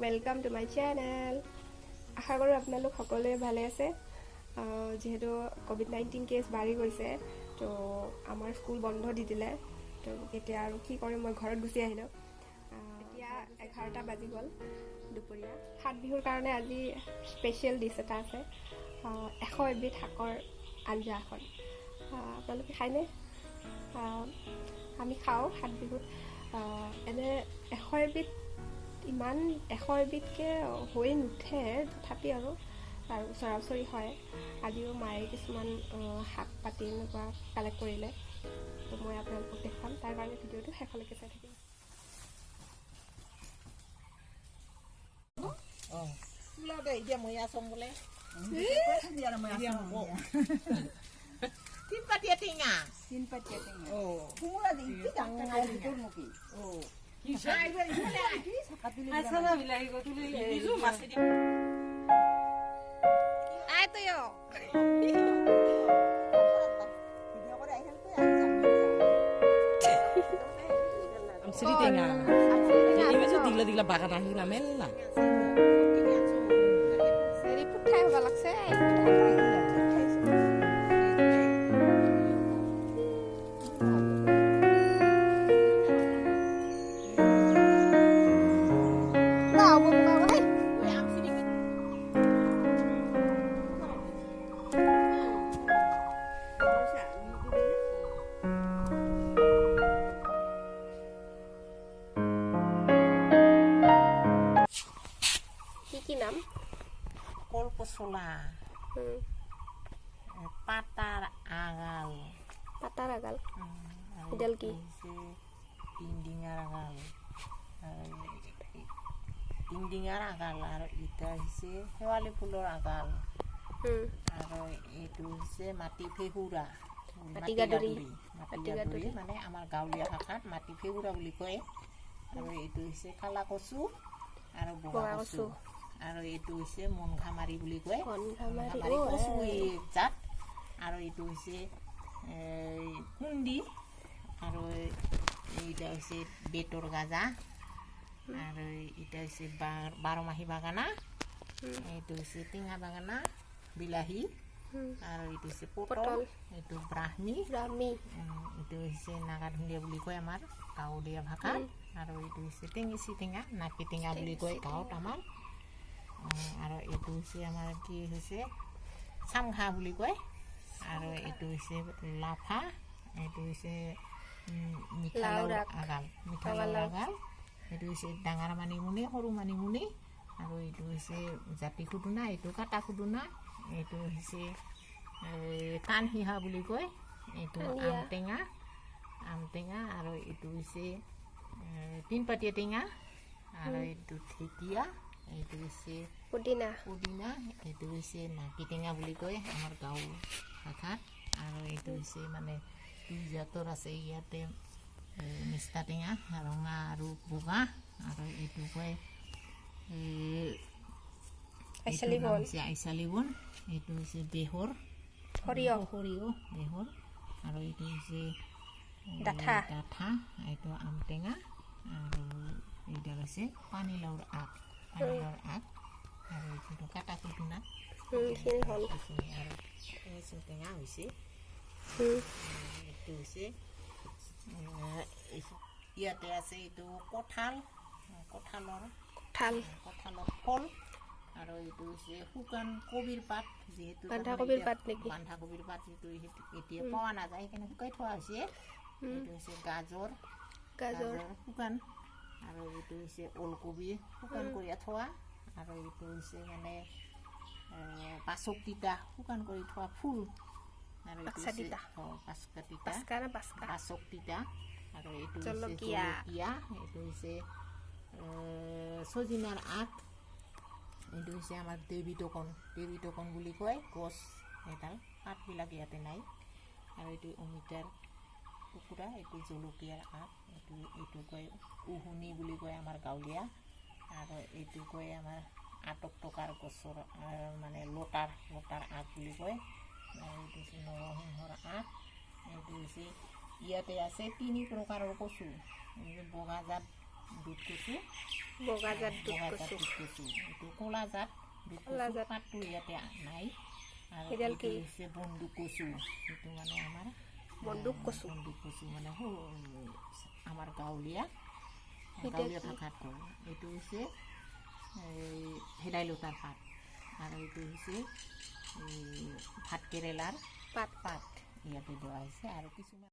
Welcome to my channel. আশা কৰোঁ আপোনালোক সকলোৱে ভালে আছে। যেহেতু কোভিড-19 কেছ বাঢ়ি গৈছে তো আমাৰ স্কুল বন্ধ দি দিলে। তো এতিয়া আৰু কি কৰিম, মই ঘৰত গুচি আহিলোঁ। এতিয়া 11টা বাজি গ'ল দুপৰীয়া। সাত বিহুৰ কাৰণে আজি স্পেচিয়েল ডিছ এটা আছে, 100 এবিধ শাকৰ আঞ্জা এখন। আপোনালোকে খায়নে? আমি খাওঁ সাত বিহুত। এনে 100 এবিধ ইমান 100 এবিধকৈ হৈ নুঠে, তথাপি আৰু ওচৰা ওচৰি হয়। আজিও মায়ে কিছুমান শাক পাতি এনেকুৱা কালেক্ট কৰিলে, তো মই আপোনালোকক দেখুৱাম। তাৰ কাৰণে ভিডিঅ'টো শেষলৈকে চাই থাকিম। Amsri tengah. Jadi itu digla bakat ahi ramel lah. Jadi putai balak saya. কি নাম? Kolposola. Patar agal. Patar agal. Idal ki? Dindingar agal. Dindingar agal aro ita hise hewali pulor agal. Aro itu hise mati phehura. Mati gaduri. Mati gaduri মানে আমাৰ গাঁৱলীয়া ভাষাত মাটি ফেহুৰা বুলি কয়। আৰু এইটো হইছে কালা কচু আৰু বগা কচু। আৰু এইটো হইছে মনখামাৰি বুলি কয়। মনখামাৰি কচু জাত। আৰু এইটো হইছে কুন্দি। আৰু এইটা হইছে বেতৰ গাজা। আৰু এইটা হইছে 12 মাহি বাগানা। এইটো হইছে টিঙা বাগানা, বিলাহী। আৰু এইটো হইছে পটল, এইটো ব্ৰাহ্মী। এইটো হইছে নাগাধুলিয়া বুলি কয় আমাৰ গাঁৱলীয়া ভাষাত। আৰু এইটো হইছে টেঙেচি টেঙা, নাকি টেঙা বুলি কয় গাঁৱত আমাৰ। আৰু এইটো হইছে আমাৰ কি হইছে চামঘা বুলি কয়। আৰু এইটো হইছে লাফা, এইটো হইছে মিঠালাও আগাল, এইটো হইছে ডাঙৰ মানিমুনি, সৰু মানিমুনি। আৰু এইটো হইছে জাতি খুদুনা, এইটো কাটা খুদুনা। এইটো হইছে কানহিহা বুলি কয়। এইটো আমটেঙা। আৰু এইটো হইছে তিনপাতীয়া টেঙা। আৰু এইটো ঢেকীয়া। এইটো হইছে পুদিনা। এইটো হইছে নাকি টেঙা বুলি কয় আমাৰ গাঁও ভাষাত। আৰু এইটো হইছে মানে দুই জাতৰ আছে ইয়াতে, মিষ্টা টেঙা ৰঙা আৰু বগা। আৰু এইটো কয় আইচালি বন। এইটো হইছে বেহৰ, সৰিয়হ বেহৰ। আৰু এইটো হইছে ডাঠা। এইটো আমটেঙা। আৰু এইটা হইছে পানীলাওৰ আগ। আৰু এইটো কাটা খুদুনা। আৰু টেঙা হইছে। এইটো হইছে ইয়াতে আছে এইটো কঁঠালৰ ফল। আৰু এইটো হইছে শুকান কবিৰ পাত, যেহেতু বন্ধাকবিৰ পাত যেহেতু এতিয়া পোৱা নাযায় সেইকাৰণে শুকাই থোৱা হৈছে। এইটো হইছে গাজৰ শুকান। আৰু এইটো হইছে ওলকবি শুকান কৰি থোৱা। আৰু এইটো হইছে মানে পাচক তিতা শুকান কৰি থোৱা ফুল। আৰু এইটো হইছে পাচক তিতা। আৰু এইটো হইছে জলকীয়া। এইটো হইছে সজিনাৰ আগ। এইটো হইছে আমাৰ দেৱী টকন বুলি কয় গছ এডাল, পাতবিলাক ইয়াতে নাই। আৰু এইটো অমিতাৰ টুকুৰা, এইটো জলকীয়াৰ আগ। এইটো কয় উহুনি বুলি কয় আমাৰ গাঁৱলীয়া। আৰু এইটো কয় আমাৰ 8 টকাৰ গছৰ মানে লতাৰ আগ বুলি কয়। এইটো হইছে নৰসিংহৰ আগ। এইটো হইছে ইয়াতে আছে 3 প্ৰকাৰৰ কচু, বগা জাত দুধ কচু, বগাজাত দুধ বগা কচু। জাত দুধ কচু, এইটো ক'লা জাত দুধ ক'লা কচু জাত। পাতটো ইয়াতে নাই। আৰু সেইডাল এইটো কি? হৈছে বন্দুক কচু, এইটো মানে আমাৰ বন্দুক কচু। বন্দুক কচু মানে আমাৰ গাঁৱলীয়া এতিয়া কি? ভাষাত কয়। এইটো হৈছে ভেদাইলতাৰ পাত, আৰু এইটো হৈছে ভাত কেৰেলাৰ পাত। পাত ইয়াতে দিয়া হৈছে। আৰু কিছুমান